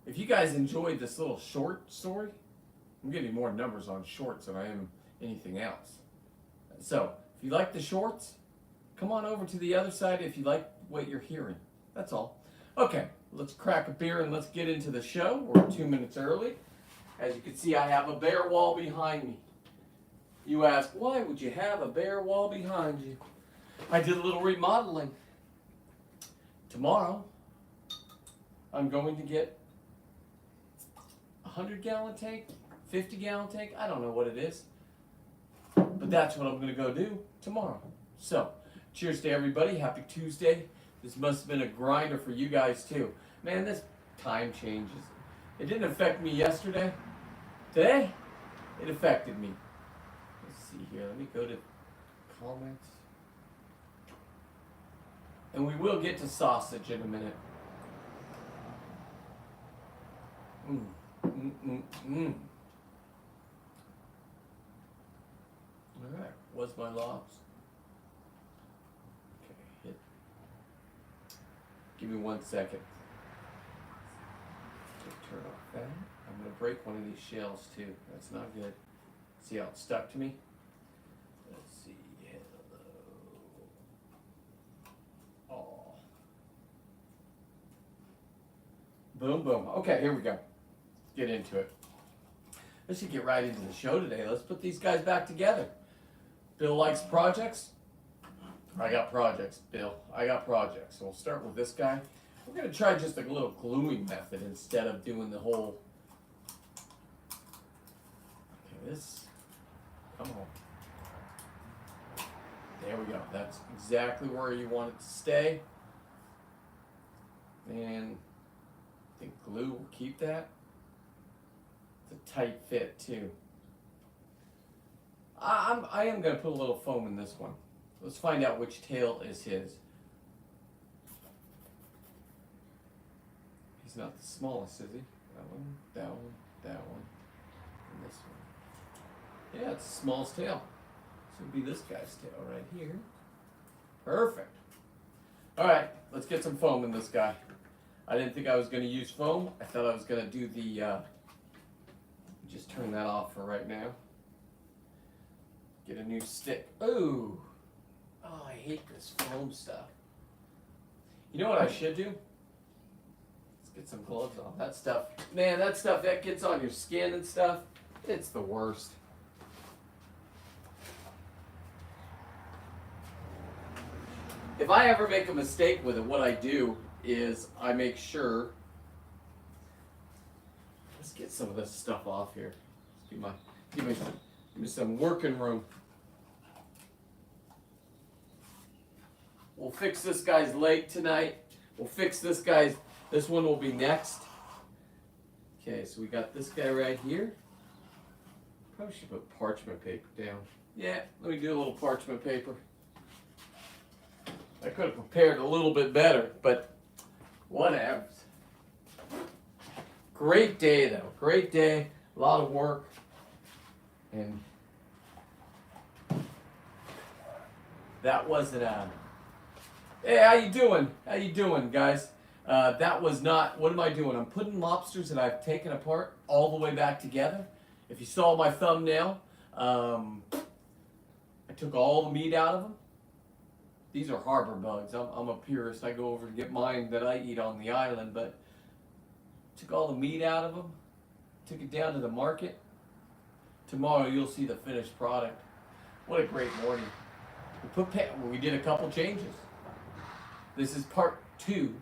If you guys enjoyed this little short story, I'm getting more numbers on shorts than I am anything else. So, if you like the shorts, come on over to the other side if you like what you're hearing. That's all. Okay, let's crack a beer and let's get into the show. We're 2 minutes early. As you can see, I have a bare wall behind me. You ask, why would you have a bare wall behind you? I did a little remodeling. Tomorrow, I'm going to get a 100-gallon tank, 50-gallon tank, I don't know what it is. But that's what I'm going to go do tomorrow. So, cheers to everybody. Happy Tuesday. This must have been a grinder for you guys too. Man, this time changes. It didn't affect me yesterday. Today, it affected me. Let's see here. Let me go to comments. And we will get to sausage in a minute. Alright, what's my lobs? Okay, hit. Give me 1 second. Turn off that. I'm going to break one of these shells too. That's not good. See how it stuck to me? Let's see. Hello. Oh. Boom, boom. Okay, here we go. Get into it. Let's just get right into the show today. Let's put these guys back together. Bill likes projects. I got projects, Bill. I got projects. So we'll start with this guy. We're going to try just a little gluing method instead of doing the whole... Okay, this... Come on. There we go. That's exactly where you want it to stay. And I think glue will keep that. It's a tight fit too. I am going to put a little foam in this one. Let's find out which tail is his. He's not the smallest, is he? That one, that one, that one, and this one. Yeah, it's the smallest tail. So it'll be this guy's tail right here. Perfect. All right, let's get some foam in this guy. I didn't think I was going to use foam. I thought I was going to do the, just turn that off for right now. Get a new stick. Ooh. Oh, I hate this foam stuff. You know what I should do? Let's get some gloves on. That stuff, man, that stuff that gets on your skin and stuff, it's the worst. If I ever make a mistake with it, what I do is I make sure, let's get some of this stuff off here. Give me some working room. We'll fix this guy's leg tonight. We'll fix this one will be next. Okay, so we got this guy right here. Probably should put parchment paper down. Yeah, let me do a little parchment paper. I could have prepared a little bit better, but whatever. Great day though, great day. A lot of work. And that wasn't hey, how you doing? How you doing, guys? That was not, what am I doing? I'm putting lobsters that I've taken apart all the way back together. If you saw my thumbnail, I took all the meat out of them. These are harbor bugs. I'm a purist. I go over to get mine that I eat on the island, but took all the meat out of them, took it down to the market. Tomorrow you'll see the finished product. What a great morning. We did a couple changes. This is part 2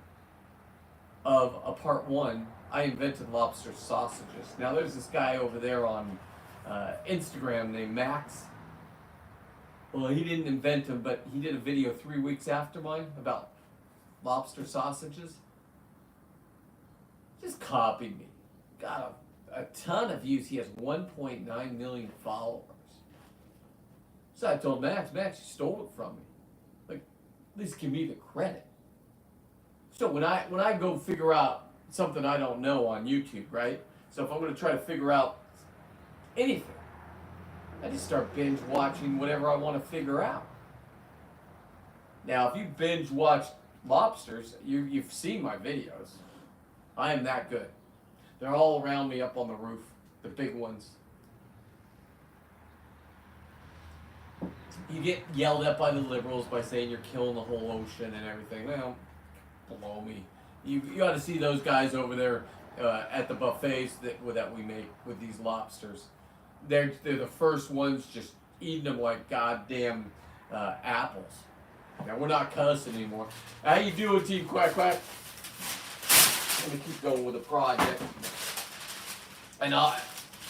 of a part 1. I invented lobster sausages. Now there's this guy over there on Instagram named Max. Well, he didn't invent them, but he did a video 3 weeks after mine about lobster sausages. Just copied me. Got a ton of views. He has 1.9 million followers. So I told Max, you stole it from me. Like, at least give me the credit. So when I go figure out something I don't know on YouTube, right? So if I'm going to try to figure out anything, I just start binge watching whatever I want to figure out. Now, if you binge watch lobsters, you've seen my videos. I am that good. They're all around me up on the roof, the big ones. You get yelled at by the liberals by saying you're killing the whole ocean and everything. Well, below me. You ought to see those guys over there at the buffets that we make with these lobsters. They're the first ones just eating them like goddamn apples. Now we're not cussing anymore. How you doing, Team Quack Quack? Let me keep going with the project. And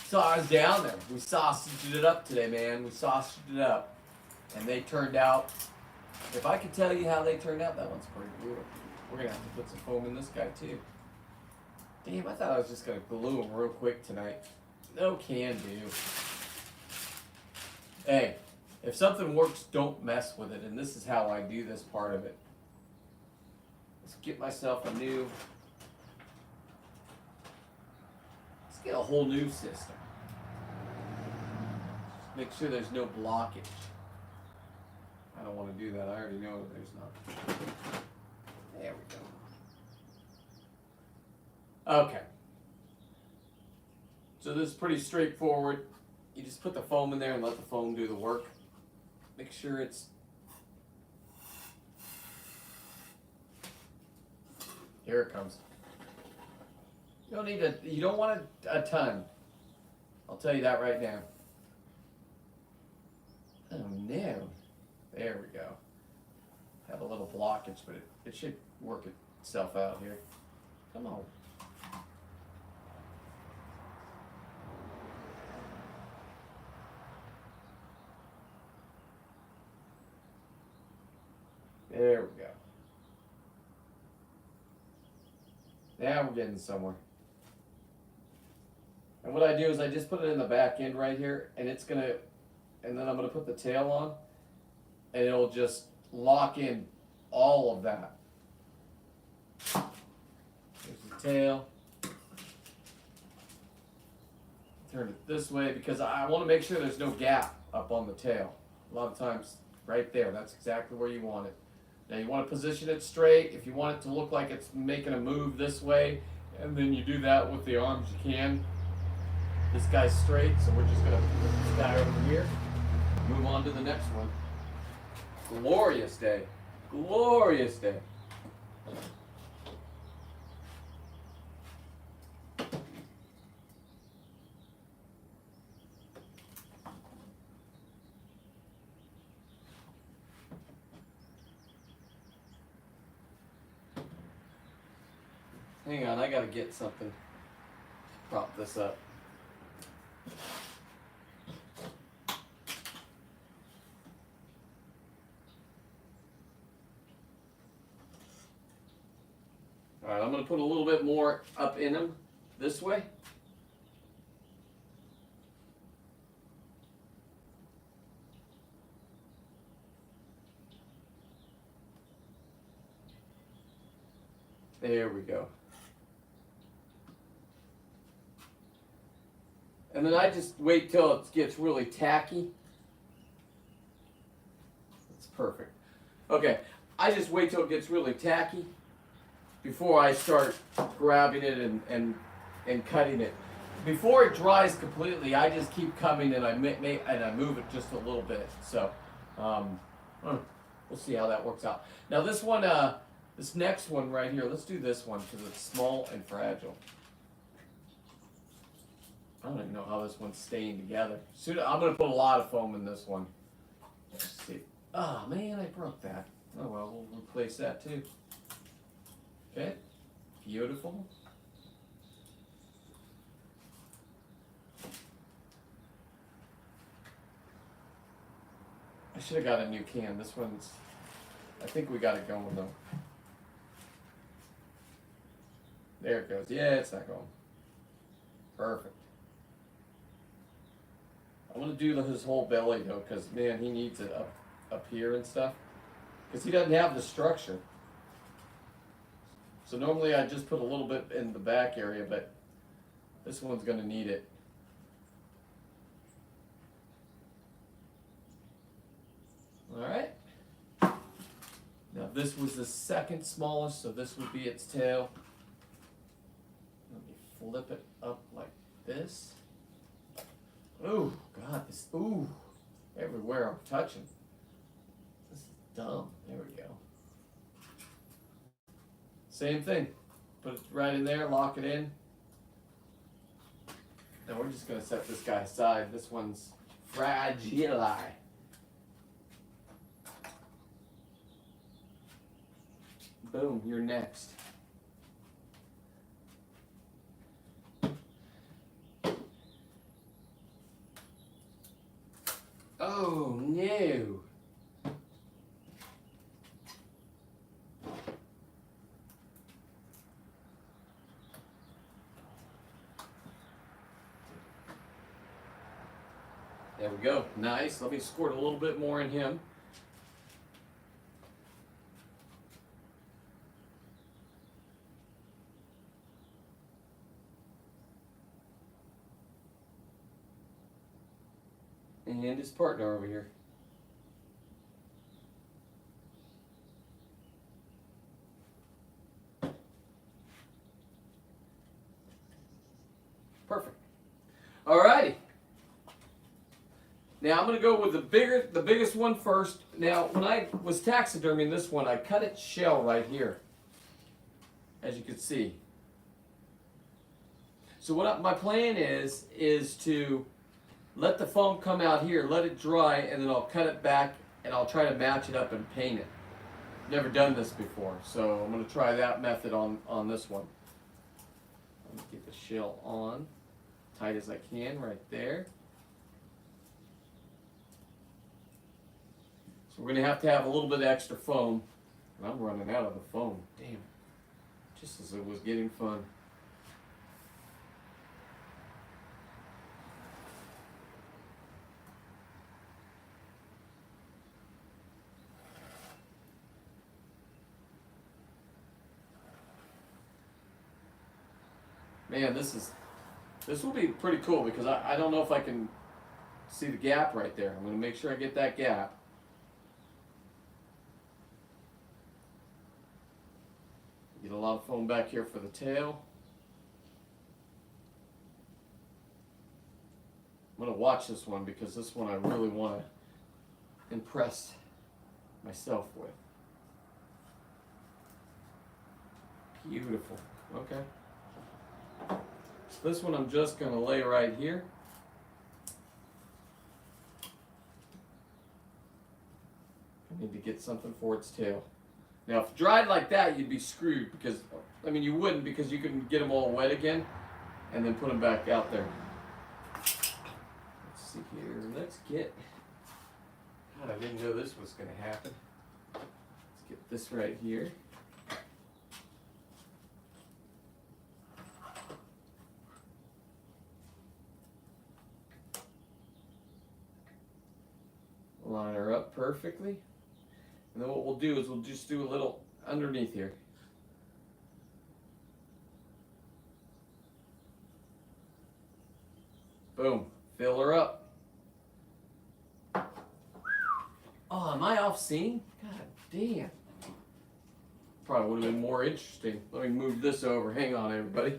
so I was down there. We sausaged it up today, man. We sausaged it up. And they turned out, if I could tell you how they turned out, that one's pretty brutal. We're going to have to put some foam in this guy, too. Damn, I thought I was just going to glue him real quick tonight. No can do. Hey, if something works, don't mess with it. And this is how I do this part of it. Let's get myself a new... Let's get a whole new system. Make sure there's no blockage. I don't want to do that. I already know that there's not. There we go. Okay. So this is pretty straightforward. You just put the foam in there and let the foam do the work. Make sure it's... Here it comes. You don't need you don't want a ton. I'll tell you that right now. Oh no. There we go. Have a little blockage, but it should work itself out here. Come on. There we go. Now we're getting somewhere. And what I do is I just put it in the back end right here, and it's gonna, and then I'm gonna put the tail on, and it'll just lock in all of that. There's the tail. Turn it this way because I want to make sure there's no gap up on the tail. A lot of times, right there, that's exactly where you want it. Now you want to position it straight. If you want it to look like it's making a move this way, and then you do that with the arms, you can. This guy's straight, so we're just going to put this guy over here. Move on to the next one. Glorious day. Glorious day. Hang on, I gotta get something to prop this up. Alright, I'm gonna put a little bit more up in him this way. There we go. And then I just wait till it gets really tacky. That's perfect. Okay, I just wait till it gets really tacky before I start grabbing it and cutting it. Before it dries completely, I just keep coming and I move it just a little bit. So we'll see how that works out. Now this one, this next one right here, let's do this one because it's small and fragile. I don't even know how this one's staying together. Soon, I'm going to put a lot of foam in this one. Let's see. Oh, man, I broke that. Oh, well, we'll replace that too. Okay. Beautiful. I should have got a new can. This one's... I think we got it going, though. There it goes. Yeah, it's not going. Perfect. I'm going to do his whole belly, though, because, man, he needs it up here and stuff. Because he doesn't have the structure. So normally I just put a little bit in the back area, but this one's going to need it. Alright. Now this was the second smallest, so this would be its tail. Let me flip it up like this. Ooh, God, this, ooh, everywhere I'm touching. This is dumb. There we go. Same thing. Put it right in there, lock it in. Now we're just gonna set this guy aside. This one's fragile. Boom, you're next. Oh no. There we go. Nice. Let me squirt a little bit more in him. And his partner over here. Perfect. Alrighty. Now I'm going to go with the biggest one first. Now when I was taxiderming this one, I cut its shell right here, as you can see. So my plan is to let the foam come out here, let it dry, and then I'll cut it back and I'll try to match it up and paint it. Never done this before, so I'm going to try that method on this one. Let me get the shell on, tight as I can right there. So we're going to have a little bit of extra foam. And I'm running out of the foam. Damn. Just as it was getting fun. Man, this will be pretty cool because I don't know if I can see the gap right there. I'm going to make sure I get that gap. Get a lot of foam back here for the tail. I'm going to watch this one because this one I really want to impress myself with. Beautiful. Okay. So this one I'm just going to lay right here. I need to get something for its tail. Now, if dried like that, you'd be screwed because, I mean, you wouldn't because you can get them all wet again and then put them back out there. Let's see here. Let's get, God, I didn't know this was going to happen. Let's get this right here. Line her up perfectly. And then what we'll do is we'll just do a little underneath here. Boom. Fill her up. Oh, am I off scene? God damn. Probably would have been more interesting. Let me move this over. Hang on, everybody.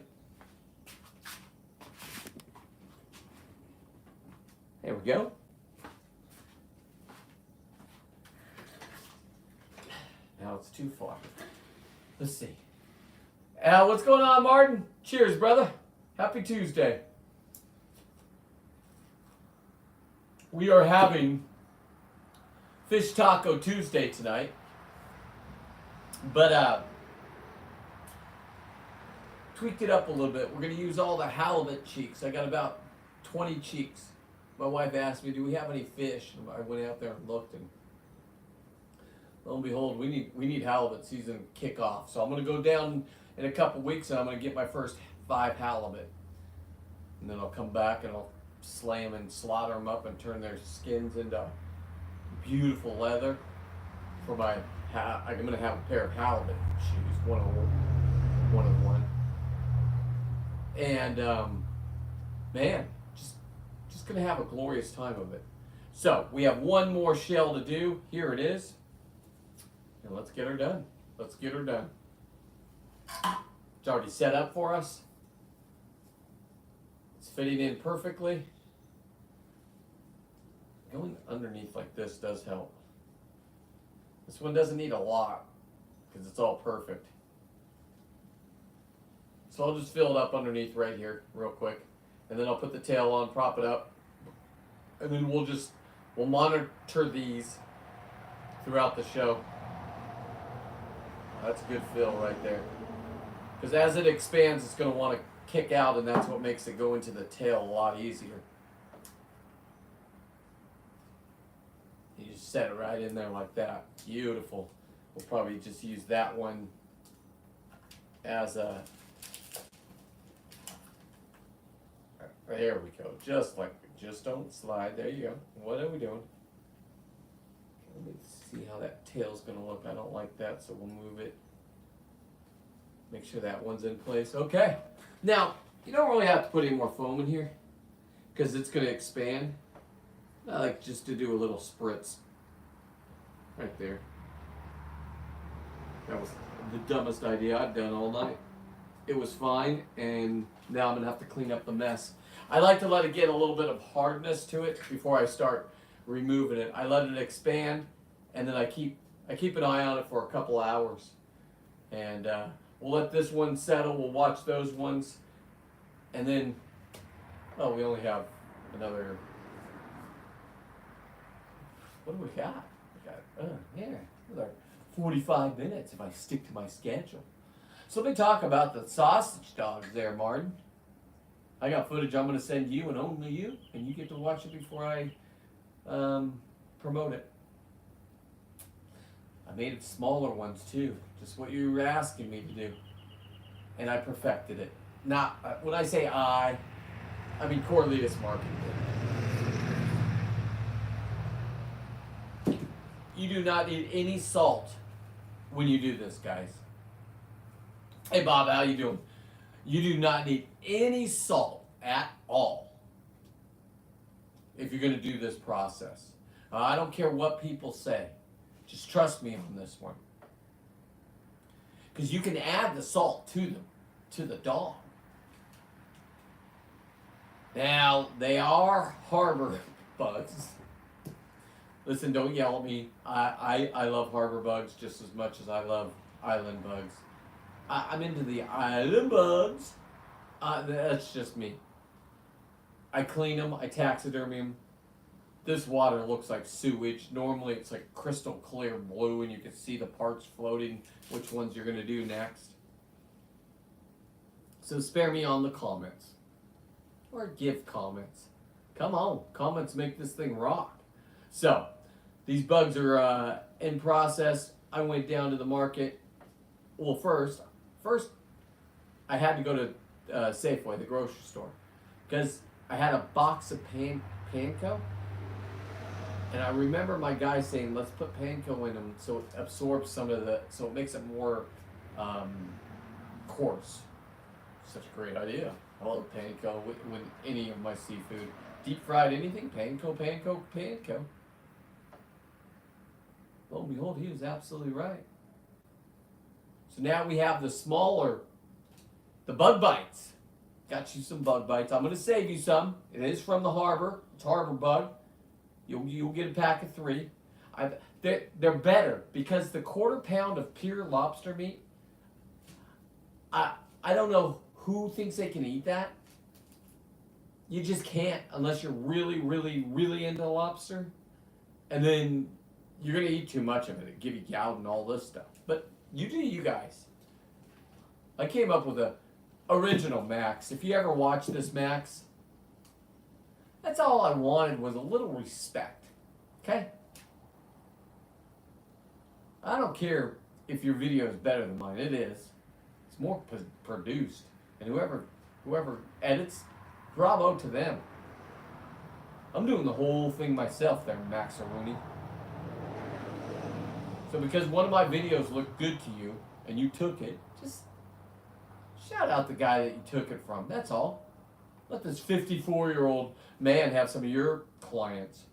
There we go. Now it's too far. Let's see. What's going on, Martin? Cheers, brother. Happy Tuesday. We are having Fish Taco Tuesday tonight. But tweaked it up a little bit. We're going to use all the halibut cheeks. I got about 20 cheeks. My wife asked me, do we have any fish? And I went out there and looked, and lo and behold, we need halibut season kickoff. So I'm going to go down in a couple weeks and I'm going to get my first 5 halibut. And then I'll come back and I'll slay them and slaughter them up and turn their skins into beautiful leather for my, I'm going to have a pair of halibut shoes, one of one. And man, just going to have a glorious time of it. So we have one more shell to do. Here it is. And let's get her done. Let's get her done. It's already set up for us. fitting in perfectly. Going underneath like this does help. This one doesn't need a lot because it's all perfect. So I'll just fill it up underneath right here real quick. And then I'll put the tail on, prop it up. And then we'll monitor these throughout the show. That's a good fill right there. Because as it expands, it's going to want to kick out, and that's what makes it go into the tail a lot easier. You just set it right in there like that. Beautiful. We'll probably just use that one as a... There we go. Just don't slide. There you go. What are we doing? Let me see how that tail's going to look. I don't like that, so we'll move it. Make sure that one's in place. Okay. Now, you don't really have to put any more foam in here because it's going to expand. I like just to do a little spritz right there. That was the dumbest idea I've done all night. It was fine, and now I'm going to have to clean up the mess. I like to let it get a little bit of hardness to it before I start removing it. I let it expand, and then I keep an eye on it for a couple hours. And we'll let this one settle. We'll watch those ones. And then, oh, we only have another, what do we got? Another 45 minutes if I stick to my schedule. So let me talk about the sausage dogs there, Martin. I got footage I'm going to send you and only you, and you get to watch it before I promote it. I made it smaller ones too, just what you were asking me to do, and I perfected it. Not when I say I mean Corlius Marketing. You do not need any salt when you do this, guys. Hey Bob, how you doing? You do not need any salt at all if you're going to do this process. I don't care what people say. Just trust me on this one. Because you can add the salt to the dog. Now, they are harbor bugs. Listen, don't yell at me. I love harbor bugs just as much as I love island bugs. I'm into the island bugs. That's just me. I clean them. I taxidermy them. This water looks like sewage. Normally it's like crystal clear blue and you can see the parts floating, which ones you're going to do next. So spare me on the comments. Or give comments. Come on. Comments make this thing rock. So, these bugs are in process. I went down to the market. Well, first, I had to go to Safeway, the grocery store, because I had a box of panko, and I remember my guy saying, "Let's put panko in them so it absorbs some of so it makes it more coarse." Such a great idea. I love panko with any of my seafood. Deep fried anything, panko. Lo and behold, he was absolutely right. So now we have the bug bites. Got you some bug bites. I'm going to save you some. It is from the harbor. It's harbor bug. You'll get a pack of 3. They're better because the 1/4 pound of pure lobster meat, I don't know who thinks they can eat that. You just can't unless you're really, really, really into lobster. And then you're going to eat too much of it. It'll give you gout and all this stuff. But you do you guys. I came up with a original Max. If you ever watch this Max, that's all I wanted was a little respect. Okay? I don't care if your video is better than mine. It is. It's more produced. And whoever edits, bravo to them. I'm doing the whole thing myself there, Maxaroni. So because one of my videos looked good to you and you took it, just shout out the guy that you took it from. That's all. Let this 54-year-old man have some of your clients.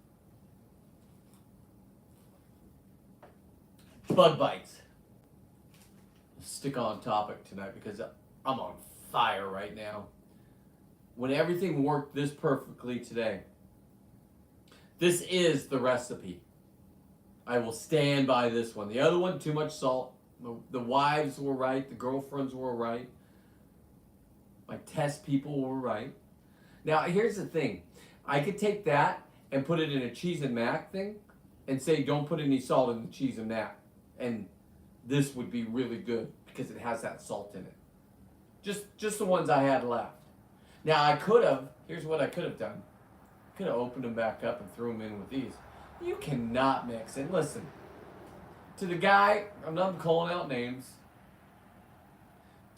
Bug bites. Stick on topic tonight because I'm on fire right now. when everything worked this perfectly today. This is the recipe. I will stand by this one. The other one, too much salt. The wives were right. The girlfriends were right. My test people were right. Now, here's the thing. I could take that and put it in a cheese and mac thing and say don't put any salt in the cheese and mac. And this would be really good because it has that salt in it. Just the ones I had left. Now, I could have, here's what I could have done. I could have opened them back up and threw them in with these. You cannot mix. And listen, to the guy, I'm not calling out names,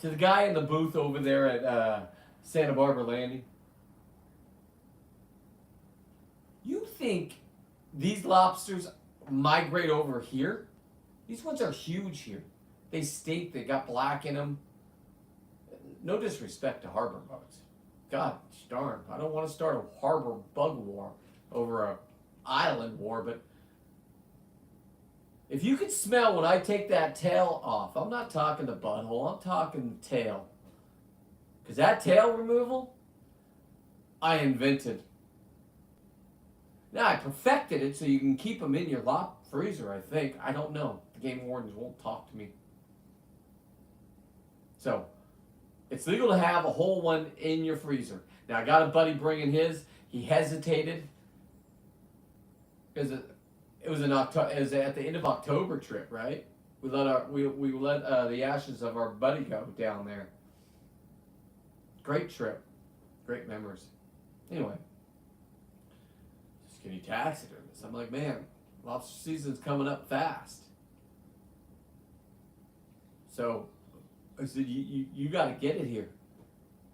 to the guy in the booth over there at Santa Barbara Landing, you think these lobsters migrate over here? These ones are huge here. They stink. They got black in them. No disrespect to harbor bugs. God darn, I don't want to start a harbor bug war over a island war, but if you could smell when I take that tail off, I'm not talking the butthole, I'm talking the tail. Because that tail removal, I invented. Now, I perfected it so you can keep them in your freezer, I think. I don't know. The game wardens won't talk to me. So, it's legal to have a whole one in your freezer. Now, I got a buddy bringing his. He hesitated. It was at the end of October trip, right? We let the ashes of our buddy go down there. Great trip, great memories. Anyway, skinny taxidermist. I'm like, man, lobster season's coming up fast. So I said, you got to get it here,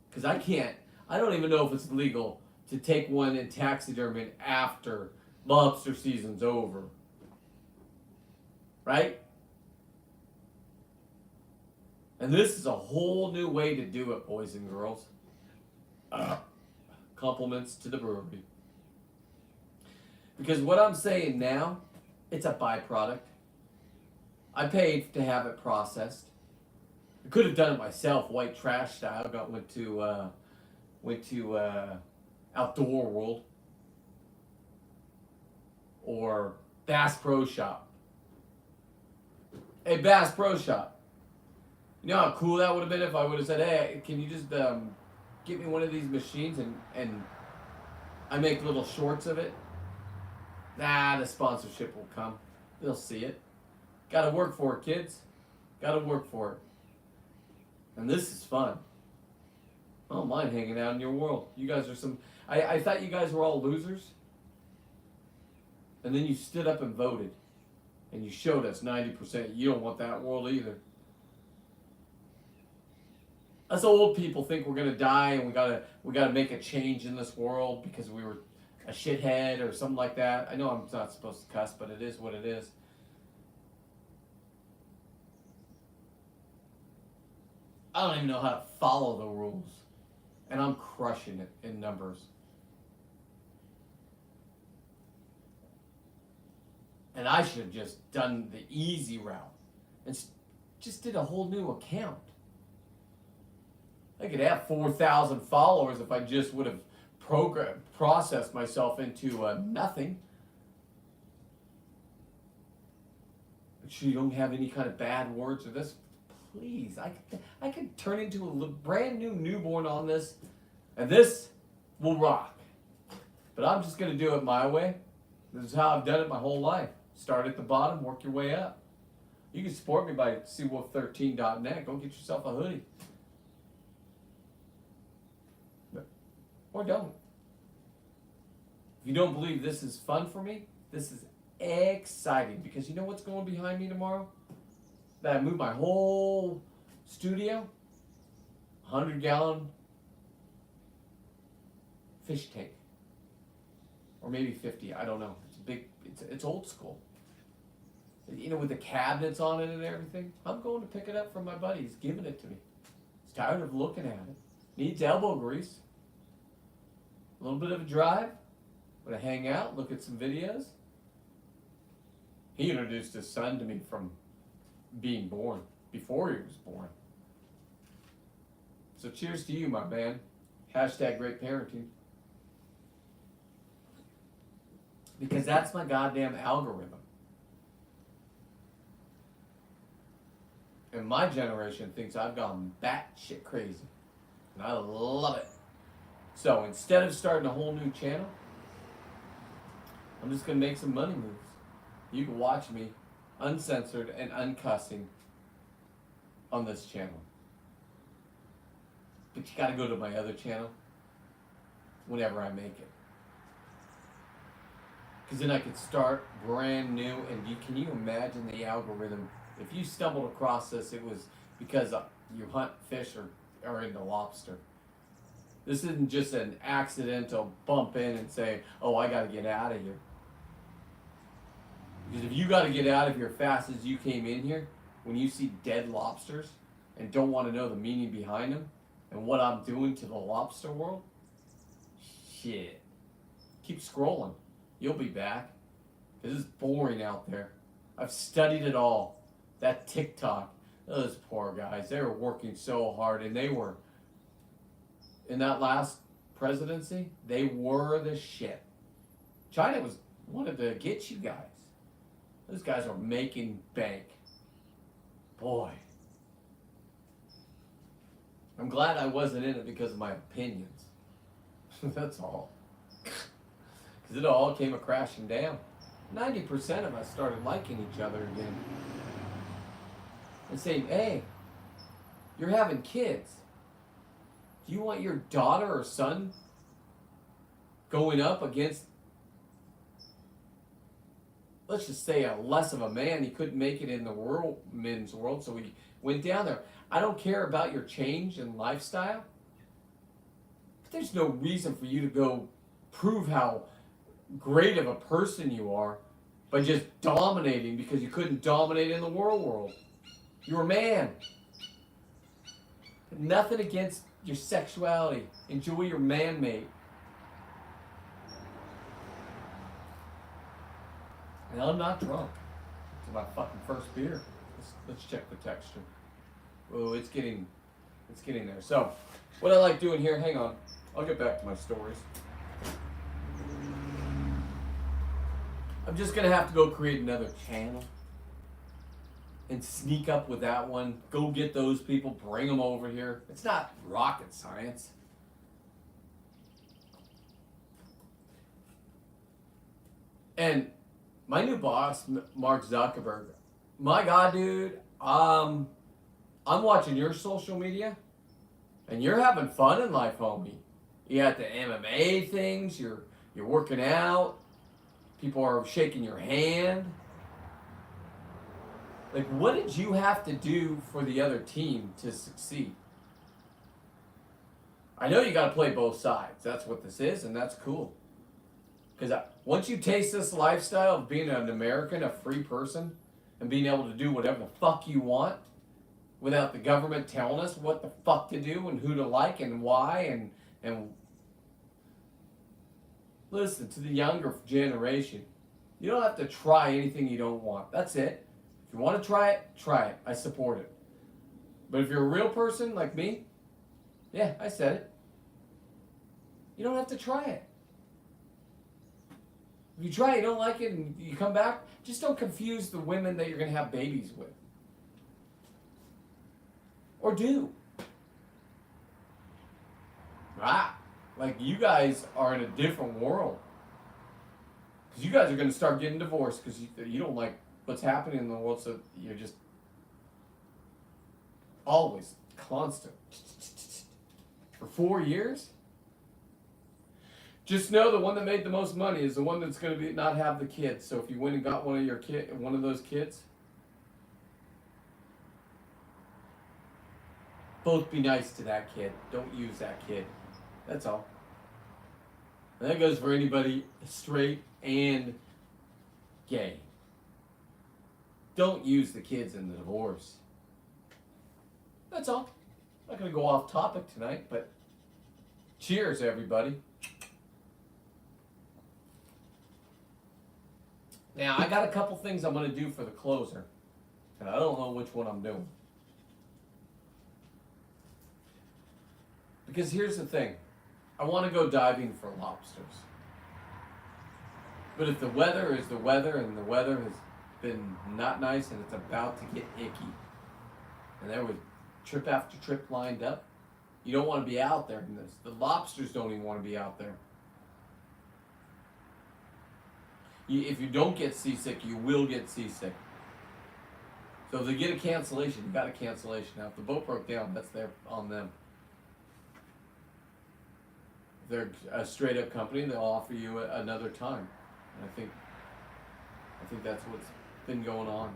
because I can't. I don't even know if it's legal to take one and taxidermy it after lobster season's over. Right? And this is a whole new way to do it, boys and girls. Compliments to the brewery. Because what I'm saying now, it's a byproduct. I paid to have it processed. I could have done it myself, white trash style. Went to Outdoor World or Bass Pro Shop. Hey, Bass Pro Shop. You know how cool that would have been if I would have said, hey, can you just get me one of these machines and I make little shorts of it? Nah, the sponsorship will come. They'll see it. Gotta work for it, kids. Gotta work for it. And this is fun. I don't mind hanging out in your world. You guys are some... I thought you guys were all losers. And then you stood up and voted. And you showed us 90%. You don't want that world either. Us old people think we're gonna die and we gotta make a change in this world because we were a shithead or something like that. I know I'm not supposed to cuss, but it is what it is. I don't even know how to follow the rules. And I'm crushing it in numbers. And I should have just done the easy route and just did a whole new account. I could have 4,000 followers if I just would have processed myself into nothing. Make sure you don't have any kind of bad words or this. Please, I could turn into a brand new newborn on this, and this will rock. But I'm just going to do it my way. This is how I've done it my whole life. Start at the bottom, work your way up. You can support me by seawolf13.net. Go get yourself a hoodie. Or don't. If you don't believe this is fun for me, this is exciting. Because you know what's going behind me tomorrow? That I moved my whole studio, 100-gallon fish tank, or maybe 50. I don't know. It's big. It's old school. You know, with the cabinets on it and everything. I'm going to pick it up from my buddy. He's giving it to me. He's tired of looking at it. Needs elbow grease. A little bit of a drive. Want to hang out, look at some videos. He introduced his son to me from being born, before he was born. So cheers to you, my man. Hashtag great parenting. Because that's my goddamn algorithm. And my generation thinks I've gone batshit crazy. And I love it. So instead of starting a whole new channel, I'm just going to make some money moves. You can watch me uncensored and uncussing on this channel. But you got to go to my other channel whenever I make it. Because then I could start brand new. And can you imagine the algorithm? If you stumbled across this, it was because you hunt fish or are into lobster. This isn't just an accidental bump in and say, oh, I got to get out of here. Because if you got to get out of here fast as you came in here, when you see dead lobsters and don't want to know the meaning behind them and what I'm doing to the lobster world, shit. Keep scrolling. You'll be back. This is boring out there. I've studied it all. That TikTok, those poor guys, they were working so hard, and they were, in that last presidency, they were the shit. China wanted to get you guys. Those guys are making bank. Boy. I'm glad I wasn't in it because of my opinions. That's all. Because it all came a crashing down. 90% of us started liking each other again. And saying, hey, you're having kids. Do you want your daughter or son going up against, let's just say, a less of a man? He couldn't make it in the men's world, so he went down there. I don't care about your change in lifestyle, but there's no reason for you to go prove how great of a person you are by just dominating because you couldn't dominate in the world. You're a man. Nothing against your sexuality. Enjoy your man-mate. And I'm not drunk. It's my fucking first beer. Let's check the texture. Oh, it's getting there. So, what I like doing here, hang on. I'll get back to my stories. I'm just going to have to go create another channel and sneak up with that one. Go get those people, bring them over here. It's not rocket science. And my new boss, Mark Zuckerberg, my God, dude, I'm watching your social media, and you're having fun in life, homie. You got the MMA things, you're working out, people are shaking your hand. Like, what did you have to do for the other team to succeed? I know you got to play both sides. That's what this is, and that's cool. Because once you taste this lifestyle of being an American, a free person, and being able to do whatever the fuck you want without the government telling us what the fuck to do and who to like and why, and listen to the younger generation. You don't have to try anything you don't want. That's it. If you want to try it, try it. I support it. But if you're a real person like me, yeah, I said it. You don't have to try it. If you try it, you don't like it, and you come back, just don't confuse the women that you're going to have babies with. Or do. Like, you guys are in a different world. Because you guys are going to start getting divorced because you don't like what's happening in the world, so you're just always constant. For 4 years? Just know the one that made the most money is the one that's going to not have the kids. So if you went and got one of those kids, both be nice to that kid. Don't use that kid. That's all. And that goes for anybody straight and gay. Don't use the kids in the divorce. That's all. I'm not going to go off topic tonight, but cheers, everybody. Now, I got a couple things I'm going to do for the closer, and I don't know which one I'm doing. Because here's the thing. I want to go diving for lobsters. But if the weather is the weather and the weather has been not nice and it's about to get icky, and there was trip after trip lined up, you don't want to be out there in this. The lobsters don't even want to be out there. If you don't get seasick, you will get seasick. So if they get a cancellation, you got a cancellation. Now, if the boat broke down, that's on them. If they're a straight up company, they'll offer you another time. And I think that's what's been going on.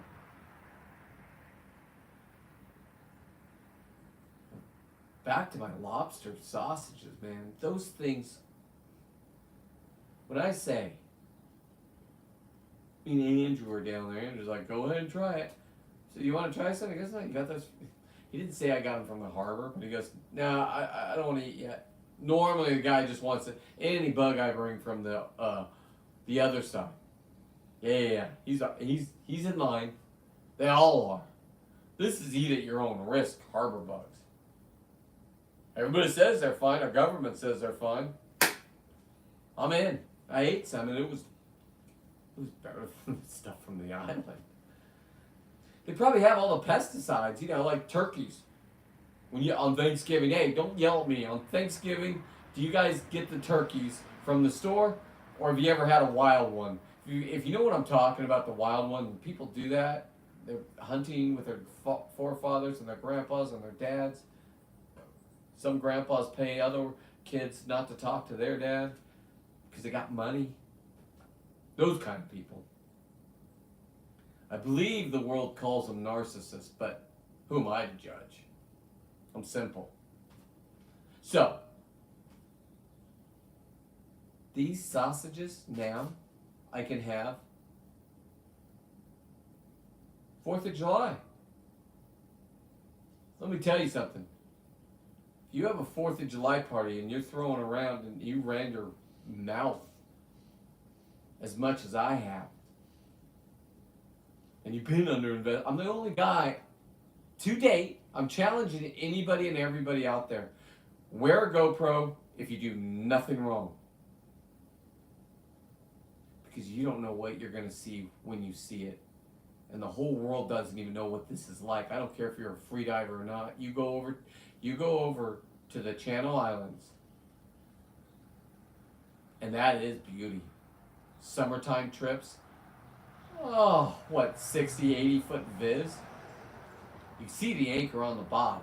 Back to my lobster sausages, man. Those things. When I say, me and Andrew were down there, Andrew's like, go ahead and try it. So you want to try something? I guess not. You got those. He didn't say I got them from the harbor, but he goes, no, I don't want to eat yet. Normally the guy just wants any bug I bring from the other side. Yeah. He's in line. They all are. This is eat at your own risk, harbor bugs. Everybody says they're fine. Our government says they're fine. I'm in. I ate some, and it was better than the stuff from the island. They probably have all the pesticides, like turkeys. When you on Thanksgiving, hey, don't yell at me. On Thanksgiving, do you guys get the turkeys from the store, or have you ever had a wild one? If you know what I'm talking about, the wild one, people do that. They're hunting with their forefathers and their grandpas and their dads. Some grandpas pay other kids not to talk to their dad because they got money. Those kind of people. I believe the world calls them narcissists, but who am I to judge? I'm simple. So, these sausages now I can have 4th of July. Let me tell you something. If you have a 4th of July party and you're throwing around and you ran your mouth as much as I have, and you've been underinvested, I'm the only guy to date. I'm challenging anybody and everybody out there. Wear a GoPro if you do nothing wrong. Because you don't know what you're going to see when you see it. And the whole world doesn't even know what this is like. I don't care if you're a free diver or not. You go over to the Channel Islands. And that is beauty. Summertime trips. Oh, 60, 80 foot viz? You see the anchor on the bottom.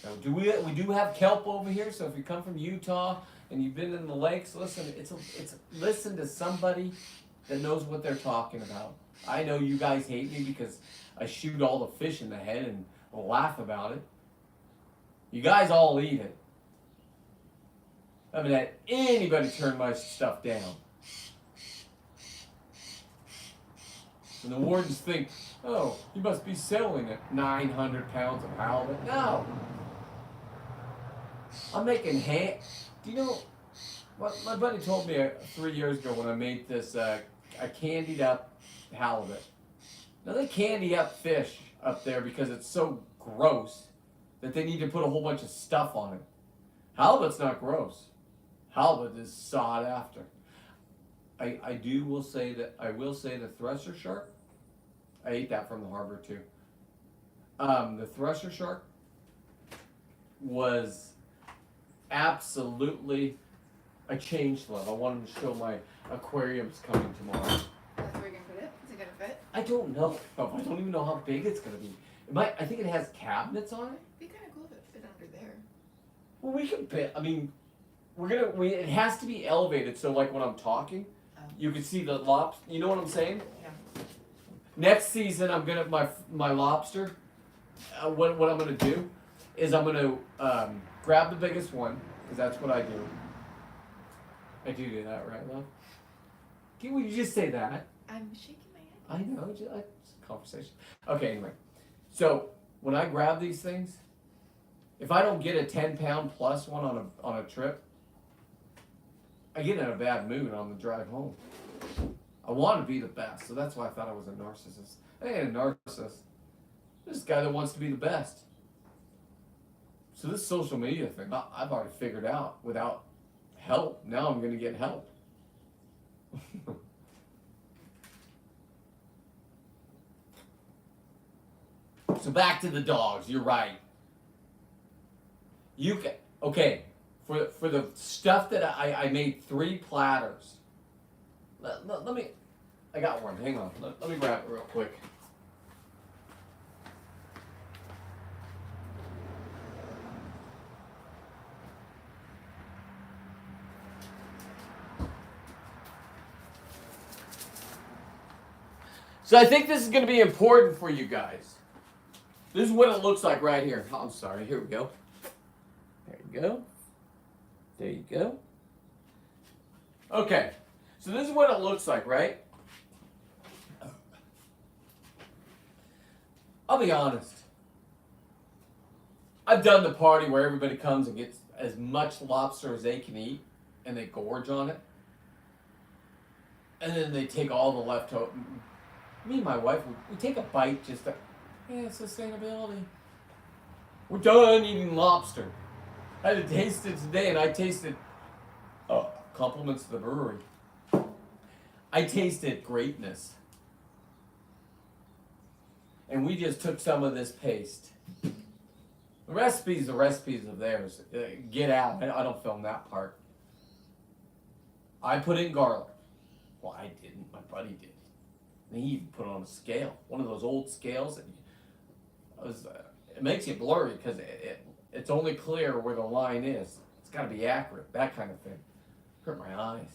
Now, we do have kelp over here, so if you come from Utah and you've been in the lakes, listen, listen to somebody that knows what they're talking about. I know you guys hate me because I shoot all the fish in the head and laugh about it. You guys all eat it. I haven't had anybody turn my stuff down. And the wardens think, oh, you must be selling it. 900 pounds of halibut. No. I'm making Do you know what my buddy told me 3 years ago when I made this a candied up halibut. Now they candy up fish up there because it's so gross that they need to put a whole bunch of stuff on it. Halibut's not gross. Halibut is sought after. I will say the thresher shark. I ate that from the harbor too. The thresher shark was absolutely a change love. I wanted to show my aquariums coming tomorrow. That's where you're gonna put it? Is it gonna fit? I don't know. I don't even know how big it's gonna be. I think it has cabinets on it. It'd be kind of cool if it fit under there. Well, we can fit. I mean, it has to be elevated so like when I'm talking, you can see the lobster. You know what I'm saying? Yeah. Next season, I'm gonna my lobster. What I'm gonna do is I'm gonna grab the biggest one because that's what I do. I do that, right, love? Would you just say that? I'm shaking my head. I know, just a conversation. Okay, anyway. So when I grab these things, if I don't get a 10-pound plus one on a trip, I get in a bad mood on the drive home. I want to be the best, so that's why I thought I was a narcissist. I ain't a narcissist. This guy that wants to be the best. So this social media thing, I've already figured out without help. Now I'm going to get help. So back to the dogs. You're right. You can, okay, for the stuff that I made 3 platters. Let me, I got one. Hang on. Let me grab it real quick. So I think this is going to be important for you guys. This is what it looks like right here. Oh, I'm sorry. Here we go. There you go. There you go. Okay. So this is what it looks like, right? I'll be honest. I've done the party where everybody comes and gets as much lobster as they can eat, and they gorge on it. And then they take all the leftover. Me and my wife, we take a bite just to, yeah, sustainability. We're done eating lobster. I had to taste it today, and I tasted, compliments to the brewery. I tasted greatness. And we just took some of this paste. The recipes of theirs. Get out. I don't film that part. I put in garlic. Well, I didn't. My buddy did. And he even put it on a scale. One of those old scales that it makes you blurry because it's only clear where the line is. It's got to be accurate. That kind of thing. Hurt my eyes.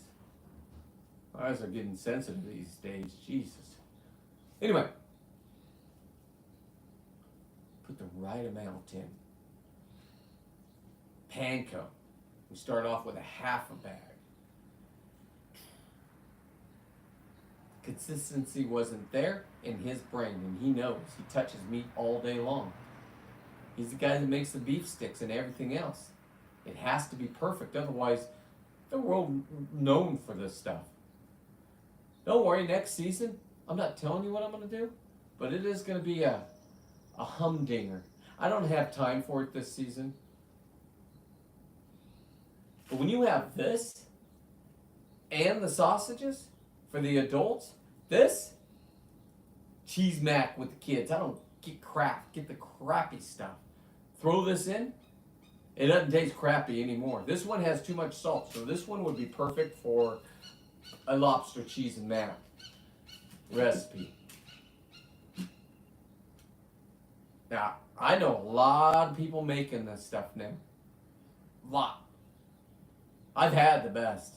My eyes are getting sensitive these days. Jesus. Anyway. Put the right amount in. Panko. We start off with a half a bag. Consistency wasn't there in his brain, and he knows. He touches meat all day long. He's the guy that makes the beef sticks and everything else. It has to be perfect, otherwise the world known for this stuff. Don't worry, next season, I'm not telling you what I'm going to do, but it is going to be a humdinger. I don't have time for it this season. But when you have this and the sausages for the adults, this cheese mac with the kids. I don't get crap. Get the crappy stuff. Throw this in. It doesn't taste crappy anymore. This one has too much salt, so this one would be perfect for a lobster cheese and mac recipe. Now, I know a lot of people making this stuff now. A lot. I've had the best.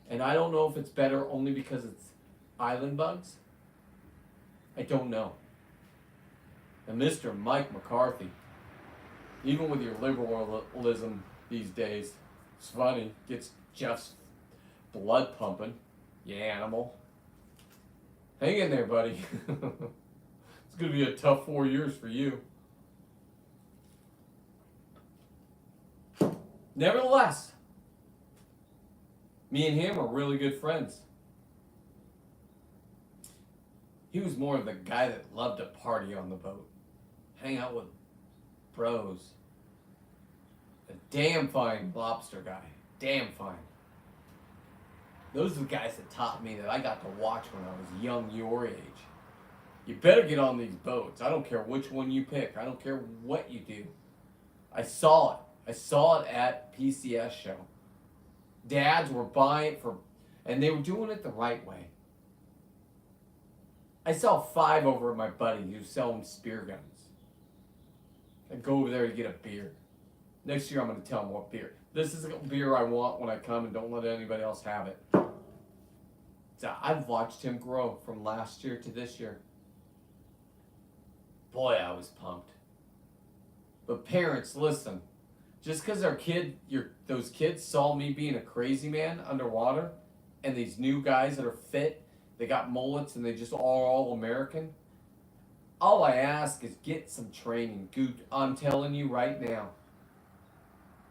And I don't know if it's better only because it's island bugs. I don't know. And Mr. Mike McCarthy, even with your liberalism these days, it's funny, gets Jeff's blood pumping, you animal. Hang in there, buddy. It's going to be a tough 4 years for you. Nevertheless, me and him are really good friends. He was more of the guy that loved to party on the boat. Hang out with bros. A damn fine lobster guy. Damn fine. Those are the guys that taught me that I got to watch when I was young, your age. You better get on these boats. I don't care which one you pick. I don't care what you do. I saw it. I saw it at PCS show. Dads were buying it and they were doing it the right way. I saw 5 over at my buddy who's selling spear guns. I go over there to get a beer. Next year I'm going to tell him what beer. This is a beer I want when I come, and don't let anybody else have it. So I've watched him grow from last year to this year. Boy, I was pumped. But parents, listen. Just because those kids saw me being a crazy man underwater, and these new guys that are fit, they got mullets and they just all American. All I ask is get some training. Dude, I'm telling you right now.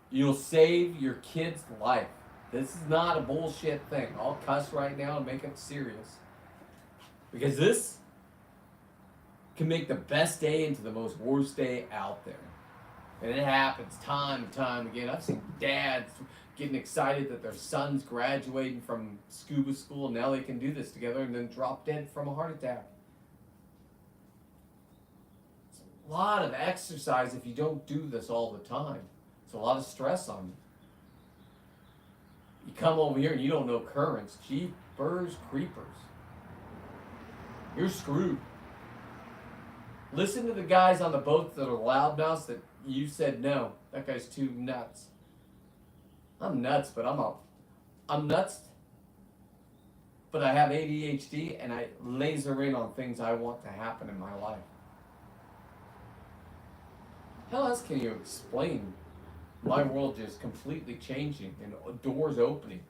You'll save your kid's life. This is not a bullshit thing. I'll cuss right now and make it serious. Because this can make the best day into the most worst day out there. And it happens time and time again. I've seen dads getting excited that their son's graduating from scuba school. Now they can do this together and then drop dead from a heart attack. It's a lot of exercise if you don't do this all the time. It's a lot of stress on you. You come over here and you don't know currents. Jeepers creepers. You're screwed. Listen to the guys on the boats that are loudmouths that you said no. That guy's too nuts. I'm nuts, but I'm nuts. But I have ADHD and I laser in on things I want to happen in my life. How else can you explain my world just completely changing and doors opening?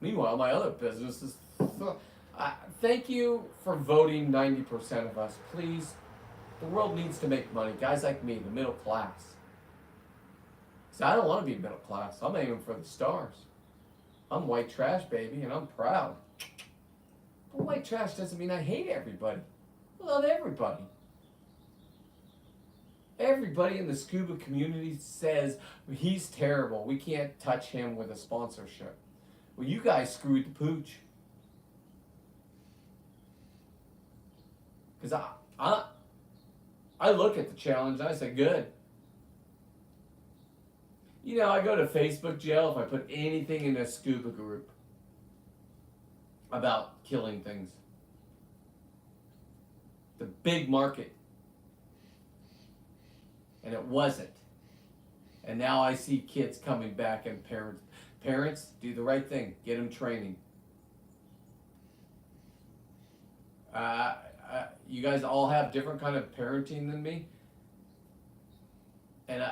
Meanwhile, my other businesses. Thank you for voting 90% of us. Please, the world needs to make money. Guys like me, the middle class. See, I don't want to be middle class. I'm aiming for the stars. I'm white trash, baby, and I'm proud. But white trash doesn't mean I hate everybody. I love everybody. Everybody in the scuba community says he's terrible. We can't touch him with a sponsorship. Well, you guys screwed the pooch. Because I look at the challenge and I say, good. You know, I go to Facebook jail if I put anything in a scuba group about killing things. The big market. And it wasn't. And now I see kids coming back and parents do the right thing. Get them training. You guys all have different kind of parenting than me. And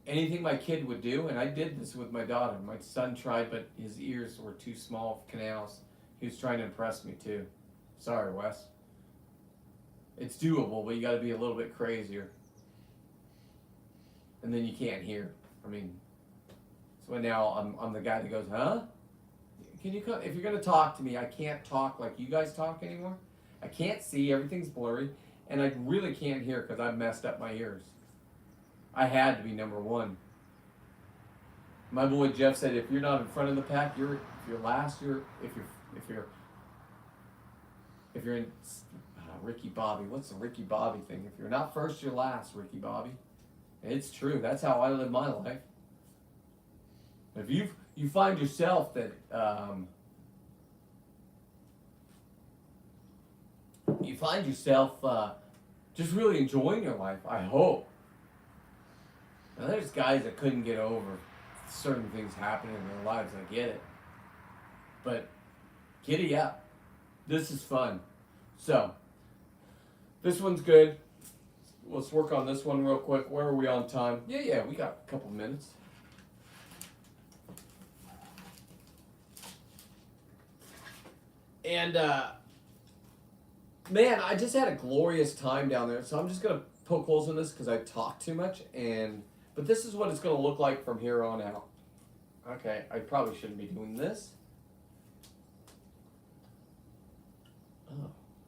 anything my kid would do, and I did this with my daughter. My son tried, but his ears were too small, canals. He was trying to impress me too. Sorry, Wes. It's doable, but you got to be a little bit crazier. And then you can't hear. I mean, so now I'm the guy that goes, huh? Can you come? If you're gonna talk to me, I can't talk like you guys talk anymore. I can't see. Everything's blurry, and I really can't hear because I've messed up my ears. I had to be number one. My boy Jeff said, if you're not in front of the pack, if you're last. If you're in Ricky Bobby. What's the Ricky Bobby thing? If you're not first, you're last, Ricky Bobby. And it's true. That's how I live my life. If you find yourself that just really enjoying your life, I hope. Now there's guys that couldn't get over certain things happening in their lives. I get it. But giddy up. This is fun. So, this one's good. Let's work on this one real quick. Where are we on time? Yeah, we got a couple minutes. And, man, I just had a glorious time down there. So I'm just going to poke holes in this because I talk too much. But this is what it's going to look like from here on out. Okay, I probably shouldn't be doing this.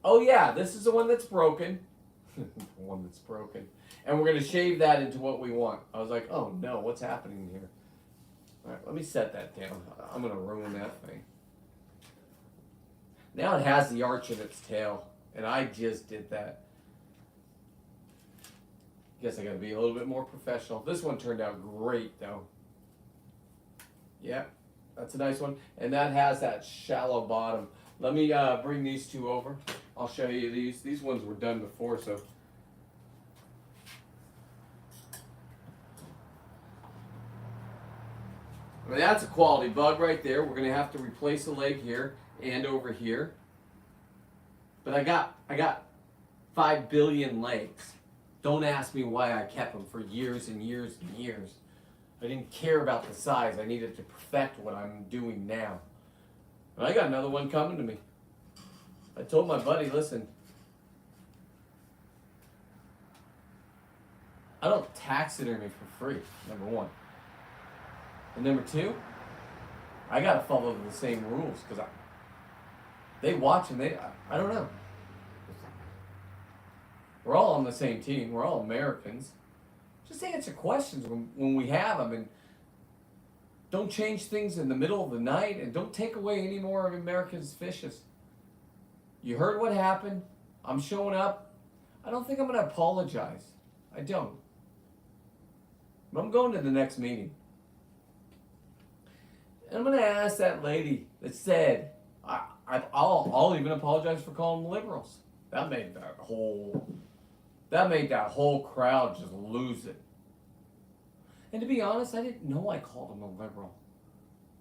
Oh yeah, this is the one that's broken. The one that's broken. And we're going to shave that into what we want. I was like, oh no, what's happening here? All right, let me set that down. I'm going to ruin that thing. Now it has the arch in its tail, and I just did that. Guess I got to be a little bit more professional. This one turned out great, though. Yeah, that's a nice one. And that has that shallow bottom. Let me bring these two over. I'll show you these. These ones were done before, so. I mean, that's a quality bug right there. We're going to have to replace a leg here and over here. But I got 5 billion legs. Don't ask me why I kept them for years and years and years. I didn't care about the size. I needed to perfect what I'm doing now. And I got another one coming to me. I told my buddy, listen, I don't taxidermy for free, number one. And number two, I got to follow the same rules because they watch and I don't know. We're all on the same team. We're all Americans. Just answer questions when we have them, and don't change things in the middle of the night, and don't take away any more of America's fishes. You heard what happened. I'm showing up. I don't think I'm going to apologize. I don't. But I'm going to the next meeting. And I'm going to ask that lady that said, I'll even apologize for calling them liberals. That made that whole crowd just lose it. And to be honest, I didn't know I called him a liberal.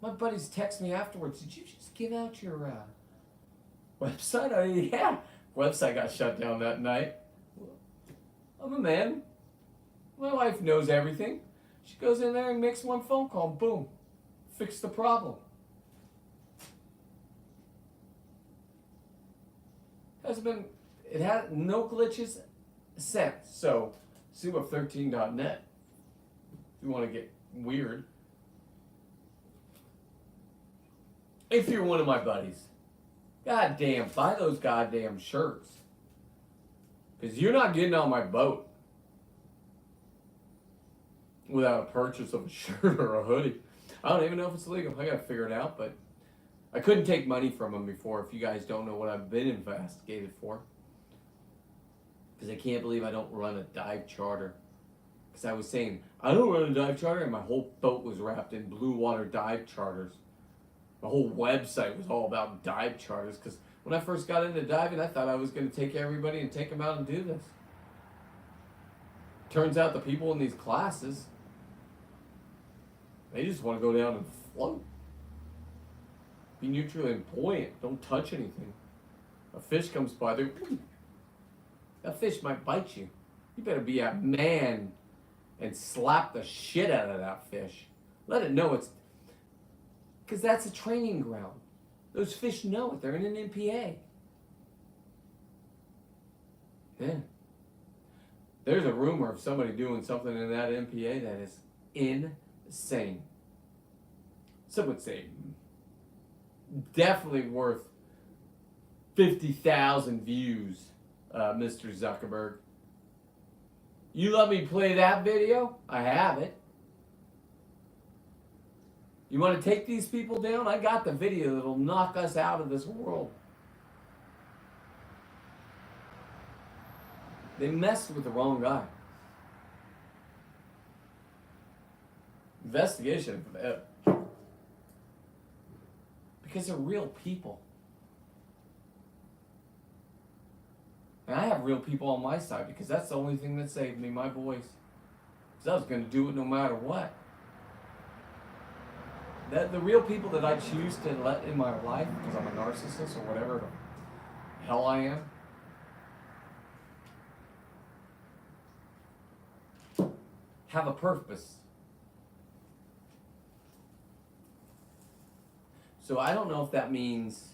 My buddies text me afterwards, did you just give out your website? Yeah. Website got shut down that night. I'm a man. My wife knows everything. She goes in there and makes one phone call, boom. Fix the problem. It had no glitches since. So, SUBUP13.net. If you want to get weird. If you're one of my buddies, goddamn, buy those goddamn shirts. Because you're not getting on my boat without a purchase of a shirt or a hoodie. I don't even know if it's legal. I gotta figure it out, but I couldn't take money from them before, if you guys don't know what I've been investigated for. Because I can't believe I don't run a dive charter. Because I was saying, I don't run a dive charter, and my whole boat was wrapped in blue water dive charters. My whole website was all about dive charters, because when I first got into diving, I thought I was going to take everybody and take them out and do this. Turns out the people in these classes, they just want to go down and float. Be neutral and buoyant. Don't touch anything. A fish comes by, that fish might bite you. You better be a man and slap the shit out of that fish. Let it know it's... Because that's a training ground. Those fish know it. They're in an MPA. Yeah. There's a rumor of somebody doing something in that MPA that is insane. Some would say definitely worth 50,000 views, Mr. Zuckerberg. You let me play that video? I have it. You want to take these people down? I got the video that'll knock us out of this world. They messed with the wrong guy. Investigation. Because they're real people. And I have real people on my side, because that's the only thing that saved me, my boys. Because I was going to do it no matter what. The real people that I choose to let in my life, because I'm a narcissist or whatever the hell I am, have a purpose. So I don't know if that means,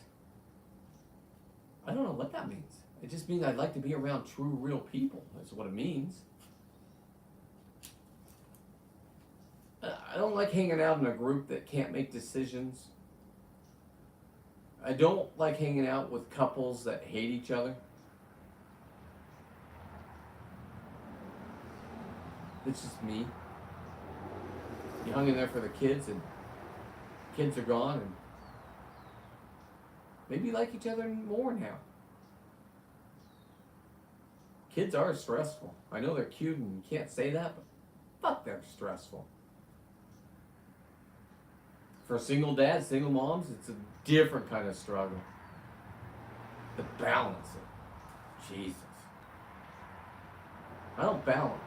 I don't know what that means. It just means I'd like to be around true, real people. That's what it means. I don't like hanging out in a group that can't make decisions. I don't like hanging out with couples that hate each other. It's just me. You hung in there for the kids, and kids are gone, and maybe you like each other more now. Kids are stressful. I know they're cute and you can't say that, but fuck, they're stressful. For single dads, single moms, it's a different kind of struggle. To balance it. Jesus. I don't balance.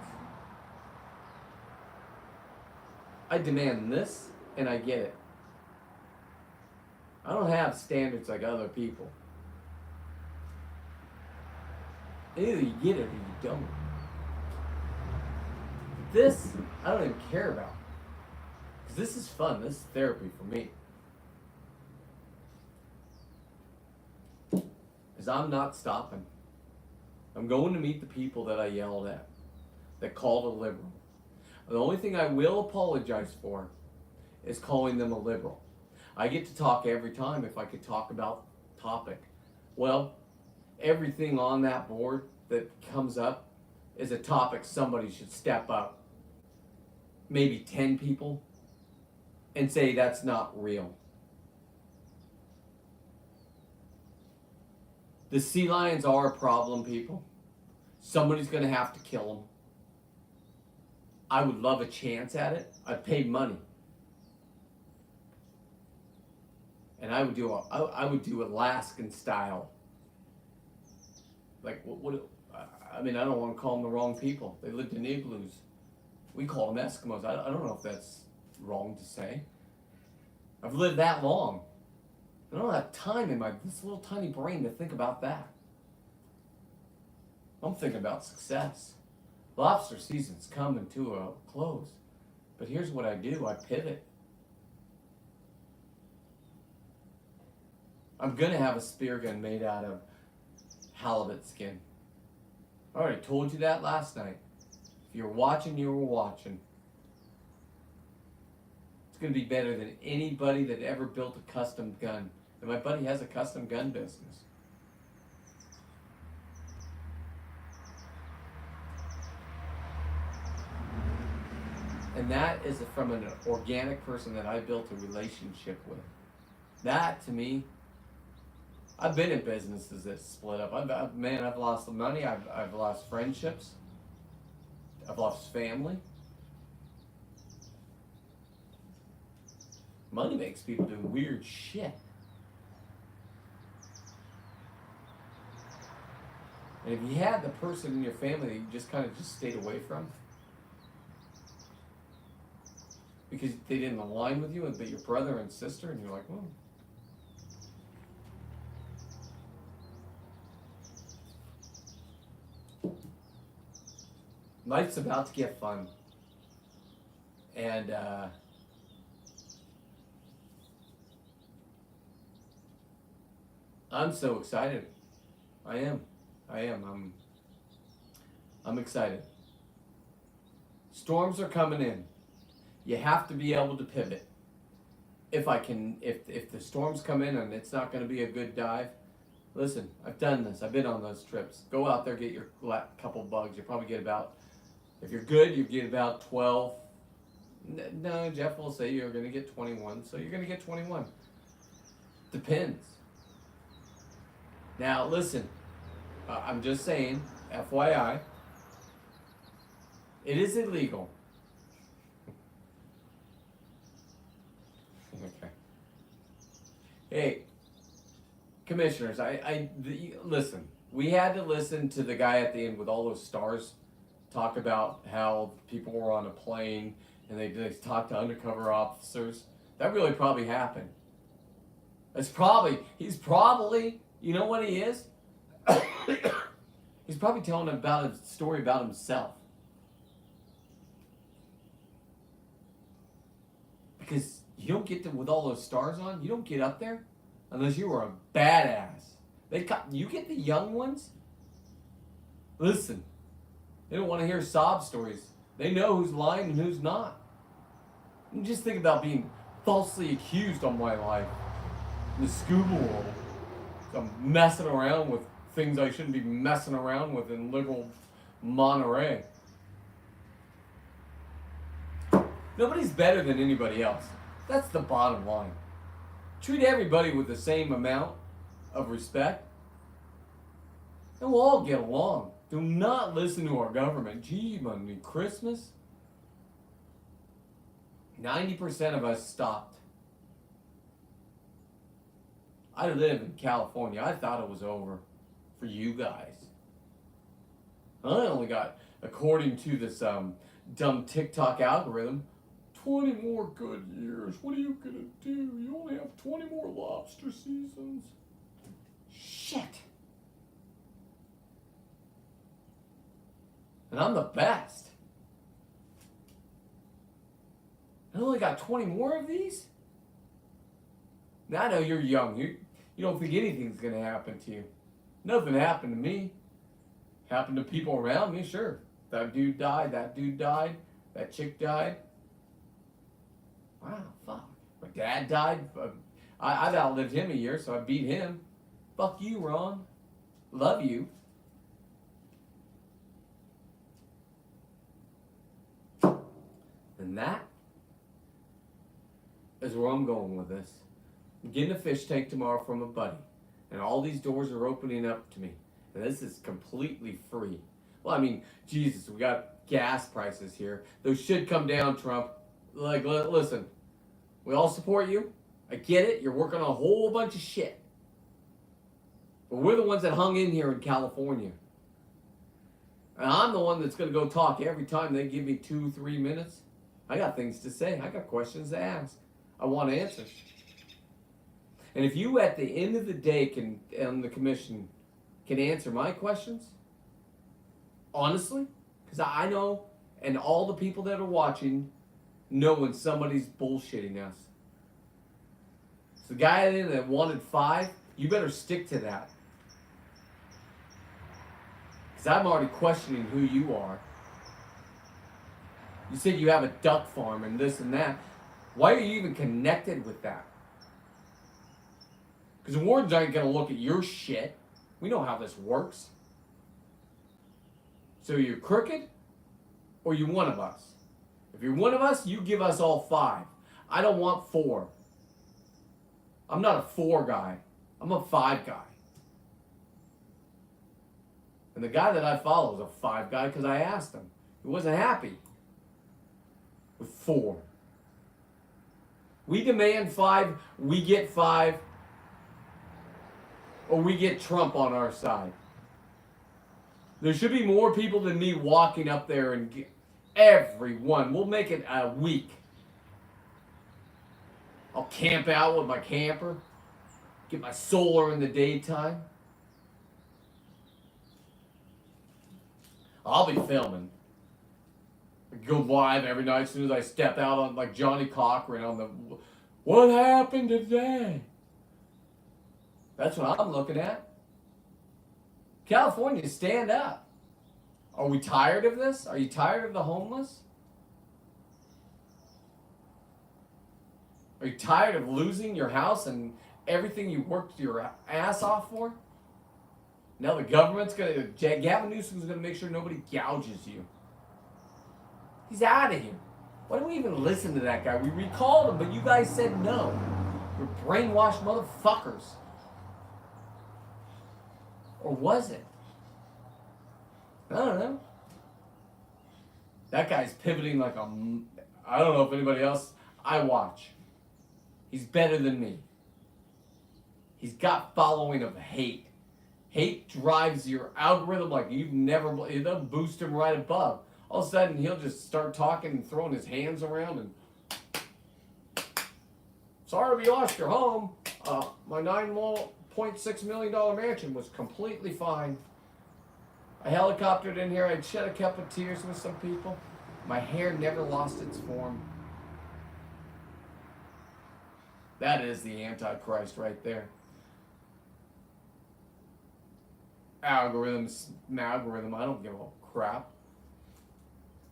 I demand this, and I get it. I don't have standards like other people. Either you get it or you don't. This, I don't even care about. Because this is fun. This is therapy for me. Because I'm not stopping. I'm going to meet the people that I yelled at, that called a liberal. The only thing I will apologize for is calling them a liberal. I get to talk every time if I could talk about topic. Well, everything on that board that comes up is a topic somebody should step up, maybe 10 people, and say that's not real. The sea lions are a problem, people. Somebody's going to have to kill them. I would love a chance at it. I'd pay money. And I would do Alaskan style. Like I mean, I don't want to call them the wrong people. They lived in igloos. We call them Eskimos. I don't know if that's wrong to say. I've lived that long. I don't have time in this little tiny brain to think about that. I'm thinking about success. Lobster season's coming to a close. But here's what I do. I pivot. I'm going to have a spear gun made out of halibut skin. I already told you that last night. If you're watching, you were watching. It's going to be better than anybody that ever built a custom gun. And my buddy has a custom gun business. And that is from an organic person that I built a relationship with. That, to me, I've been in businesses that split up. I've lost money. I've lost friendships. I've lost family. Money makes people do weird shit. And if you had the person in your family that you just kind of stayed away from because they didn't align with you, but your brother and sister, and you're like, well, life's about to get fun. And I'm so excited. I am. I'm excited. Storms are coming in. You have to be able to pivot. If the storms come in and it's not going to be a good dive, listen, I've done this. I've been on those trips. Go out there, get your couple bugs. You probably get about, if you're good, you get about 12. No, Jeff will say you're going to get 21, so you're going to get 21. Depends. Now, listen, I'm just saying, FYI, it is illegal. Okay. Hey, commissioners, listen. We had to listen to the guy at the end with all those stars talk about how people were on a plane and they talked to undercover officers. That really probably happened. He's probably, you know what he is? He's probably telling about a story about himself. Because you don't get to, with all those stars on, you don't get up there unless you are a badass. You get the young ones. Listen, they don't want to hear sob stories. They know who's lying and who's not. And just think about being falsely accused on my life in the scuba world. So I'm messing around with things I shouldn't be messing around with in liberal Monterey. Nobody's better than anybody else. That's the bottom line. Treat everybody with the same amount of respect, and we'll all get along. Do not listen to our government. Gee, Monday, Christmas? 90% of us stopped. I live in California. I thought it was over for you guys. I only got, according to this dumb TikTok algorithm, 20 more good years. What are you gonna do? You only have 20 more lobster seasons. Shit. And I'm the best. I only got 20 more of these? Now I know you're young. You don't think anything's gonna happen to you. Nothing happened to me. Happened to people around me, sure. That dude died, that chick died. Wow, fuck. My dad died. I've outlived him a year, so I beat him. Fuck you, Ron. Love you. And that is where I'm going with this. I'm getting a fish tank tomorrow from a buddy. And all these doors are opening up to me. And this is completely free. Well, I mean, Jesus, we got gas prices here. Those should come down, Trump. Like, listen, we all support you. I get it. You're working on a whole bunch of shit. But we're the ones that hung in here in California. And I'm the one that's going to go talk every time they give me 2-3 minutes. I got things to say. I got questions to ask. I want answers. And if you at the end of the day can, on the commission, can answer my questions, honestly, because I know, and all the people that are watching know when somebody's bullshitting us. So the guy that wanted 5, you better stick to that. Because I'm already questioning who you are. You said you have a duck farm and this and that. Why are you even connected with that? Because the wardens aren't going to look at your shit. We know how this works. So you're crooked, or you're one of us. If you're one of us, you give us all 5. I don't want 4. I'm not a 4 guy. I'm a 5 guy. And the guy that I follow is a 5 guy because I asked him. He wasn't happy with 4. We demand 5, we get 5, or we get Trump on our side. There should be more people than me walking up there and get everyone. We'll make it a week. I'll camp out with my camper, get my solar in the daytime. I'll be filming. Go live every night as soon as I step out on like Johnny Cochran on the what happened today? That's what I'm looking at. California, stand up. Are we tired of this? Are you tired of the homeless? Are you tired of losing your house and everything you worked your ass off for? Now the government's gonna, Gavin Newsom's gonna make sure nobody gouges you. He's out of here. Why do we even listen to that guy? We recalled him, but you guys said no. You're brainwashed motherfuckers. Or was it? I don't know. That guy's pivoting like a... I don't know if anybody else... I watch. He's better than me. He's got following of hate. Hate drives your algorithm like you've never... It'll boost him right above. All of a sudden, he'll just start talking and throwing his hands around and... Sorry we lost your home. My $9.6 million mansion was completely fine. I helicoptered in here. I shed a couple of tears with some people. My hair never lost its form. That is the Antichrist right there. Algorithm, I don't give a crap.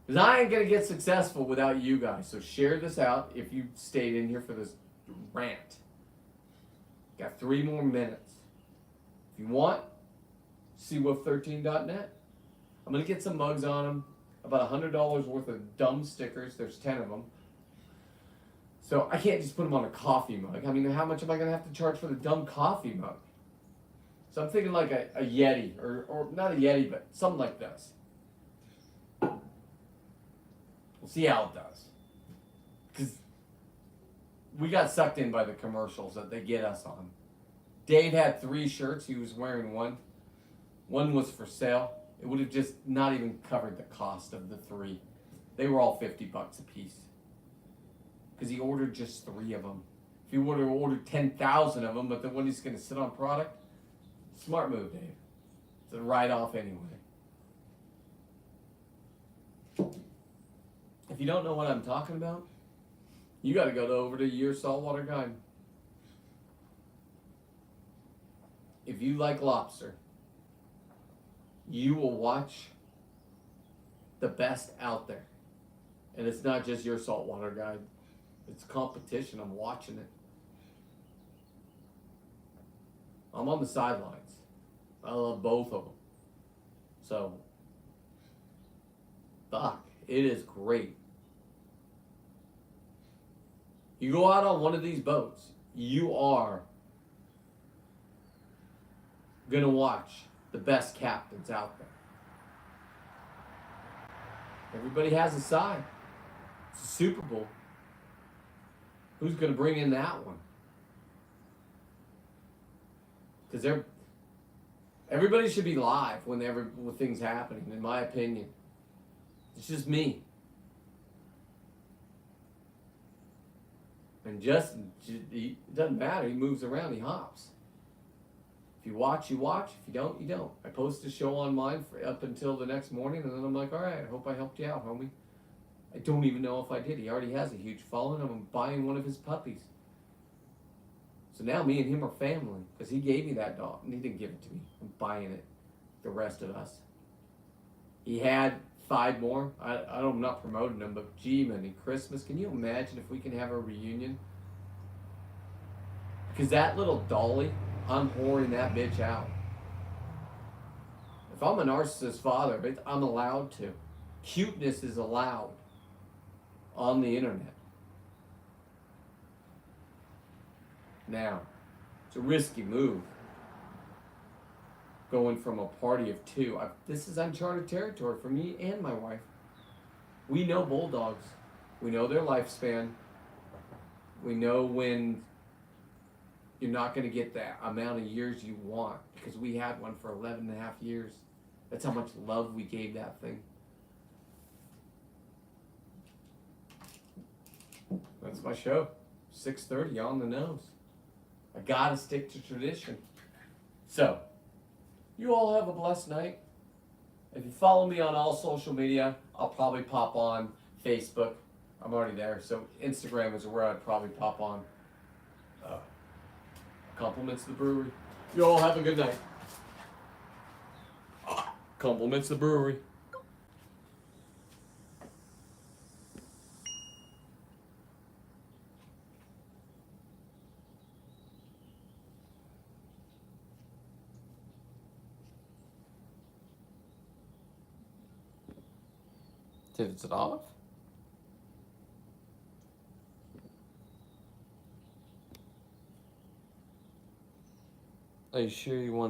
Because I ain't going to get successful without you guys. So share this out if you stayed in here for this rant. Got 3 more minutes. If you want, seawolf13.net. I'm going to get some mugs on them. About $100 worth of dumb stickers. There's 10 of them. So I can't just put them on a coffee mug. I mean, how much am I going to have to charge for the dumb coffee mug? So I'm thinking like a Yeti. Or not a Yeti, but something like this. We'll see how it does. Because we got sucked in by the commercials that they get us on. Dave had 3 shirts. He was wearing one. One was for sale. It would have just not even covered the cost of the 3. They were all $50 a piece. Because he ordered just 3 of them. If he would have ordered 10,000 of them, but then when he's going to sit on product, smart move, Dave. It's a write-off anyway. If you don't know what I'm talking about, you got to go over to Your Saltwater Guide. If you like lobster, you will watch the best out there. And it's not just Your Saltwater Guide. It's competition. I'm watching it. I'm on the sidelines. I love both of them. So, fuck, it is great. You go out on one of these boats, you are gonna watch the best captains out there. Everybody has a side. It's a Super Bowl. Who's gonna bring in that one? Because everybody should be live when things happening, in my opinion. It's just me. And Justin, it doesn't matter. He moves around. He hops. If you watch, you watch. If you don't, you don't. I post a show on mine up until the next morning, and then I'm like, all right, I hope I helped you out, homie. I don't even know if I did. He already has a huge following. I'm buying one of his puppies. So now me and him are family, because he gave me that dog, and he didn't give it to me. I'm buying it. The rest of us. He had 5 more. I'm not promoting them, but gee, man, in Christmas, can you imagine if we can have a reunion? Because that little dolly, I'm whoring that bitch out. If I'm a narcissist father, I'm allowed to. Cuteness is allowed on the internet. Now, it's a risky move. Going from a party of 2. This is uncharted territory for me and my wife. We know bulldogs. We know their lifespan. We know when you're not going to get that amount of years you want, because we had one for 11 and a half years. That's how much love we gave that thing. That's my show. 6:30 on the nose. I gotta stick to tradition. So, you all have a blessed night. If you follow me on all social media, I'll probably pop on Facebook. I'm already there, so Instagram is where I'd probably pop on. Compliments the brewery. You all have a good night. Compliments the brewery. Is it off? Are you sure you want